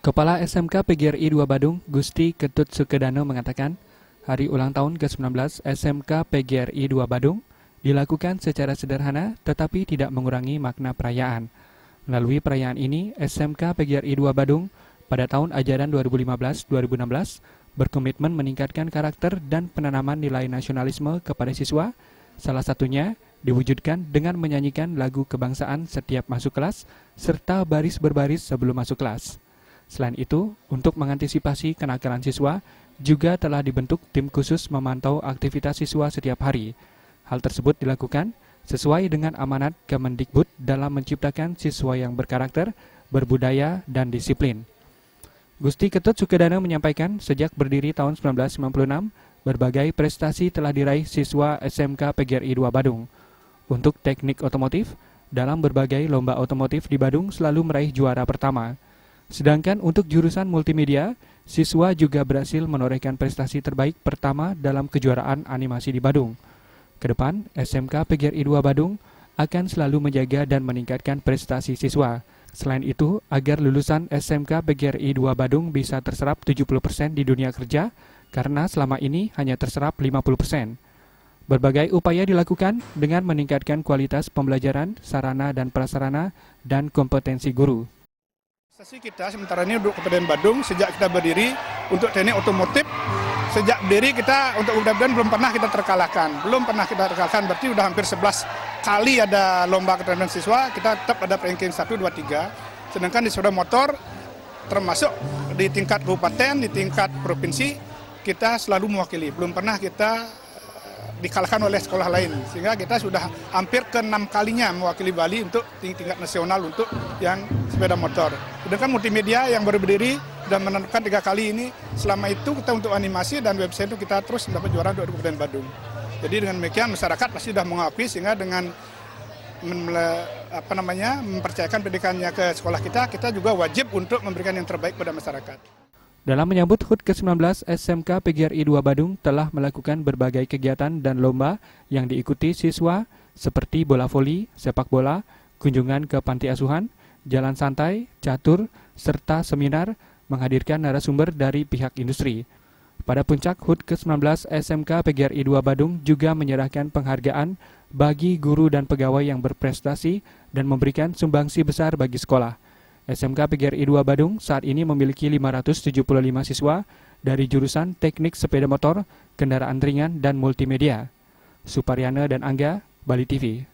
Kepala SMK PGRI 2 Badung, Gusti Ketut Sukedano mengatakan, hari ulang tahun ke-19 SMK PGRI 2 Badung dilakukan secara sederhana tetapi tidak mengurangi makna perayaan. Melalui perayaan ini, SMK PGRI 2 Badung pada tahun ajaran 2015-2016 berkomitmen meningkatkan karakter dan penanaman nilai nasionalisme kepada siswa, salah satunya diwujudkan dengan menyanyikan lagu kebangsaan setiap masuk kelas serta baris berbaris sebelum masuk kelas. Selain itu, untuk mengantisipasi kenakalan siswa, juga telah dibentuk tim khusus memantau aktivitas siswa setiap hari. Hal tersebut dilakukan sesuai dengan amanat Kemendikbud dalam menciptakan siswa yang berkarakter, berbudaya, dan disiplin. Gusti Ketut Sukedano menyampaikan sejak berdiri tahun 1996, berbagai prestasi telah diraih siswa SMK PGRI 2 Badung. Untuk teknik otomotif, dalam berbagai lomba otomotif di Badung selalu meraih juara pertama. Sedangkan untuk jurusan multimedia, siswa juga berhasil menorehkan prestasi terbaik pertama dalam kejuaraan animasi di Badung. Kedepan, SMK PGRI 2 Badung akan selalu menjaga dan meningkatkan prestasi siswa. Selain itu, agar lulusan SMK PGRI 2 Badung bisa terserap 70% di dunia kerja, karena selama ini hanya terserap 50%. Berbagai upaya dilakukan dengan meningkatkan kualitas pembelajaran, sarana dan prasarana, dan kompetensi guru. Prestasi kita sementara ini untuk Kabupaten Badung sejak kita berdiri untuk teknik otomotif, sejak berdiri kita untuk mudah-mudahan belum pernah kita terkalahkan. Berarti sudah hampir 11 kali ada lomba keterampilan siswa, kita tetap ada ranking 1, 2, 3. Sedangkan di sepeda motor termasuk di tingkat kabupaten, di tingkat provinsi, kita selalu mewakili. Belum pernah kita dikalahkan oleh sekolah lain, sehingga kita sudah hampir ke-6 kalinya mewakili Bali untuk tingkat nasional untuk yang sepeda motor. Sedangkan multimedia yang baru berdiri dan menentukan 3 kali ini, selama itu kita untuk animasi dan website itu kita terus mendapat juara di Kabupaten Badung. Jadi dengan demikian masyarakat pasti sudah mengakui, sehingga dengan mempercayakan pendidikannya ke sekolah kita juga wajib untuk memberikan yang terbaik pada masyarakat. Dalam menyambut HUT ke-19, SMK PGRI 2 Badung telah melakukan berbagai kegiatan dan lomba yang diikuti siswa seperti bola voli, sepak bola, kunjungan ke panti asuhan, jalan santai, catur, serta seminar menghadirkan narasumber dari pihak industri. Pada puncak HUT ke-19, SMK PGRI 2 Badung juga menyerahkan penghargaan bagi guru dan pegawai yang berprestasi dan memberikan sumbangsi besar bagi sekolah. SMK PGRI 2 Badung saat ini memiliki 575 siswa dari jurusan teknik sepeda motor, kendaraan ringan, dan multimedia. Suparyana dan Angga, Bali TV.